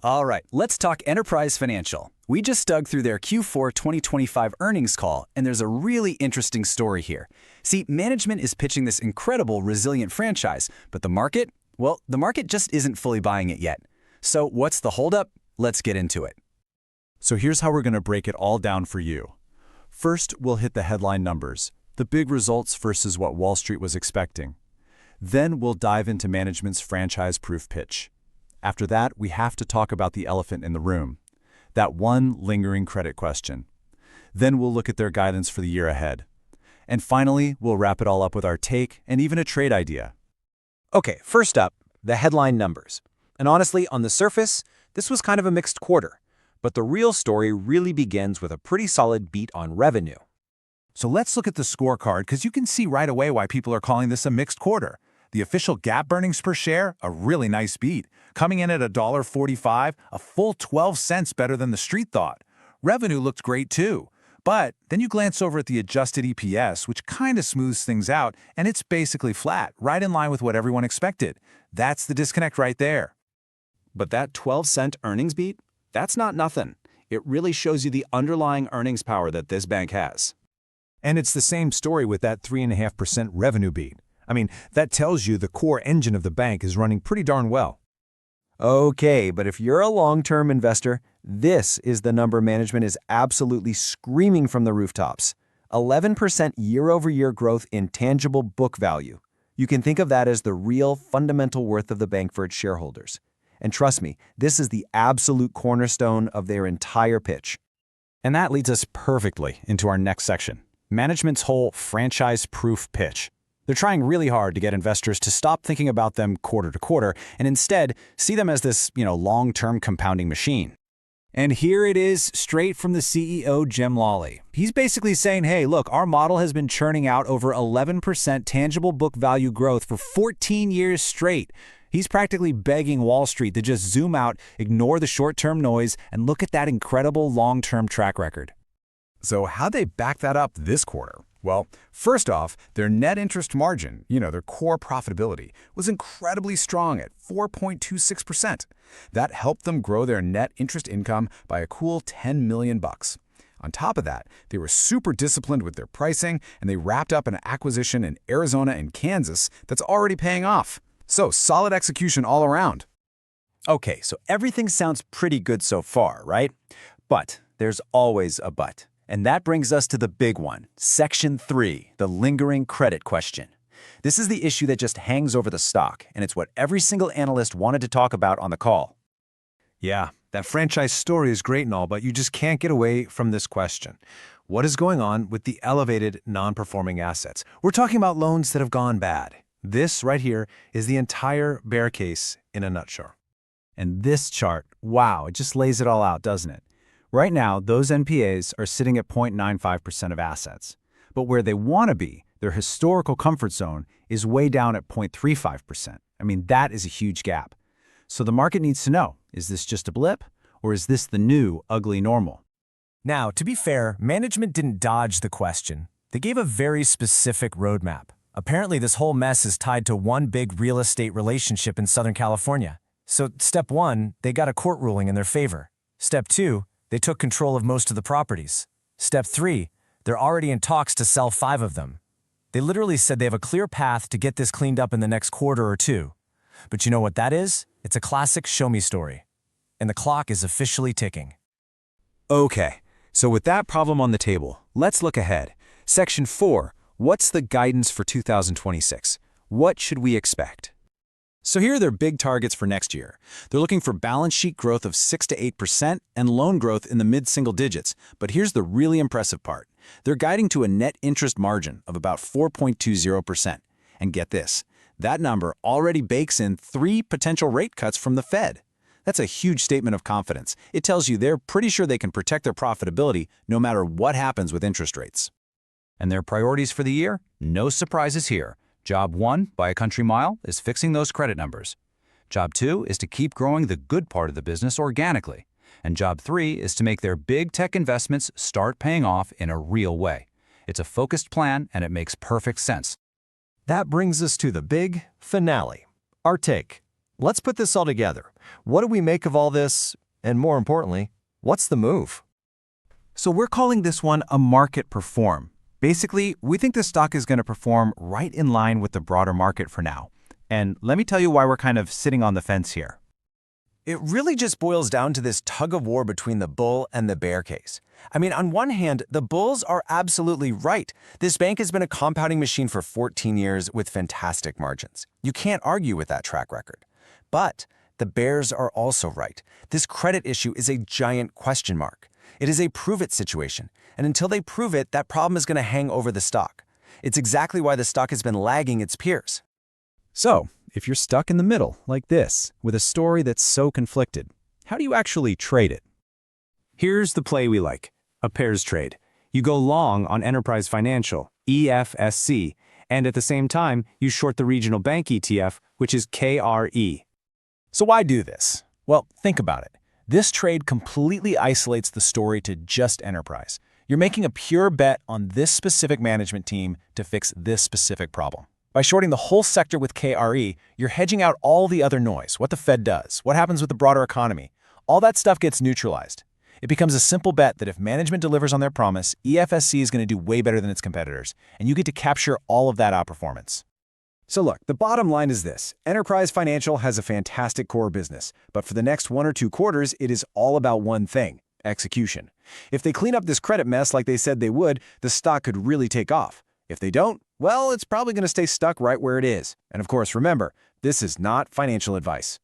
All right, let's talk Enterprise Financial. We just dug through their Q4 2025 earnings call, and there's a really interesting story here. See, management is pitching this incredible, resilient franchise, but the market? Well, the market just isn't fully buying it yet. So what's the holdup? Let's get into it. So here's how we're going to break it all down for you. First, we'll hit the headline numbers, the big results versus what Wall Street was expecting. Then we'll dive into management's franchise-proof pitch. After that, we have to talk about the elephant in the room, that one lingering credit question. Then we'll look at their guidance for the year ahead. And finally, we'll wrap it all up with our take and even a trade idea. Okay, first up, the headline numbers. And honestly, on the surface, this was kind of a mixed quarter. But the real story really begins with a pretty solid beat on revenue. So let's look at the scorecard because you can see right away why people are calling this a mixed quarter. The official GAAP earnings per share, a really nice beat, coming in at $1.45, a full 12 cents better than the street thought. Revenue looked great too. But then you glance over at the adjusted EPS, which kind of smooths things out, and it's basically flat, right in line with what everyone expected. That's the disconnect right there. But that 12-cent earnings beat? That's not nothing. It really shows you the underlying earnings power that this bank has. And it's the same story with that 3.5% revenue beat. I mean, that tells you the core engine of the bank is running pretty darn well. Okay, but if you're a long-term investor, this is the number management is absolutely screaming from the rooftops. 11% year-over-year growth in tangible book value. You can think of that as the real fundamental worth of the bank for its shareholders. And trust me, this is the absolute cornerstone of their entire pitch. And that leads us perfectly into our next section, management's whole franchise-proof pitch. They're trying really hard to get investors to stop thinking about them quarter to quarter and instead see them as this, long-term compounding machine. And here it is, straight from the CEO, Jim Lawley. He's basically saying, hey, look, our model has been churning out over 11% tangible book value growth for 14 years straight. He's practically begging Wall Street to just zoom out, ignore the short-term noise, and look at that incredible long-term track record. So how'd they back that up this quarter? Well, first off, their net interest margin, their core profitability, was incredibly strong at 4.26%. That helped them grow their net interest income by a cool $10 million. On top of that, they were super disciplined with their pricing, and they wrapped up an acquisition in Arizona and Kansas that's already paying off. So solid execution all around. Okay, so everything sounds pretty good so far, right? But there's always a but. And that brings us to the big one, Section 3, the lingering credit question. This is the issue that just hangs over the stock, and it's what every single analyst wanted to talk about on the call. Yeah, that franchise story is great and all, but you just can't get away from this question. What is going on with the elevated non-performing assets? We're talking about loans that have gone bad. This right here is the entire bear case in a nutshell. And this chart, wow, it just lays it all out, doesn't it? Right now, those NPAs are sitting at 0.95% of assets. But where they want to be, their historical comfort zone, is way down at 0.35%. I mean, that is a huge gap. So the market needs to know, is this just a blip, or is this the new ugly normal? Now, to be fair, management didn't dodge the question. They gave a very specific roadmap. Apparently, this whole mess is tied to one big real estate relationship in Southern California. So, step 1, they got a court ruling in their favor. Step 2, they took control of most of the properties. Step 3, they're already in talks to sell 5 of them. They literally said they have a clear path to get this cleaned up in the next quarter or 2. But you know what that is? It's a classic show-me story. And the clock is officially ticking. Okay, so with that problem on the table, let's look ahead. Section 4, what's the guidance for 2026? What should we expect? So here are their big targets for next year. They're looking for balance sheet growth of 6 to 8% and loan growth in the mid-single digits. But here's the really impressive part. They're guiding to a net interest margin of about 4.20%. And get this, that number already bakes in 3 potential rate cuts from the Fed. That's a huge statement of confidence. It tells you they're pretty sure they can protect their profitability no matter what happens with interest rates. And their priorities for the year? No surprises here. Job 1, by a country mile, is fixing those credit numbers. Job 2 is to keep growing the good part of the business organically. And Job 3 is to make their big tech investments start paying off in a real way. It's a focused plan, and it makes perfect sense. That brings us to the big finale, our take. Let's put this all together. What do we make of all this? And more importantly, what's the move? So we're calling this one a market perform. Basically, we think the stock is going to perform right in line with the broader market for now. And let me tell you why we're kind of sitting on the fence here. It really just boils down to this tug of war between the bull and the bear case. I mean, on one hand, the bulls are absolutely right. This bank has been a compounding machine for 14 years with fantastic margins. You can't argue with that track record. But the bears are also right. This credit issue is a giant question mark. It is a prove-it situation, and until they prove it, that problem is going to hang over the stock. It's exactly why the stock has been lagging its peers. So, if you're stuck in the middle, like this, with a story that's so conflicted, how do you actually trade it? Here's the play we like, a pairs trade. You go long on Enterprise Financial, EFSC, and at the same time, you short the regional bank ETF, which is KRE. So why do this? Well, think about it. This trade completely isolates the story to just Enterprise. You're making a pure bet on this specific management team to fix this specific problem. By shorting the whole sector with KRE, you're hedging out all the other noise, what the Fed does, what happens with the broader economy. All that stuff gets neutralized. It becomes a simple bet that if management delivers on their promise, EFSC is going to do way better than its competitors, and you get to capture all of that outperformance. So look, the bottom line is this. Enterprise Financial has a fantastic core business, but for the next 1 or 2 quarters, it is all about one thing, execution. If they clean up this credit mess like they said they would, the stock could really take off. If they don't, well, it's probably going to stay stuck right where it is. And of course, remember, this is not financial advice.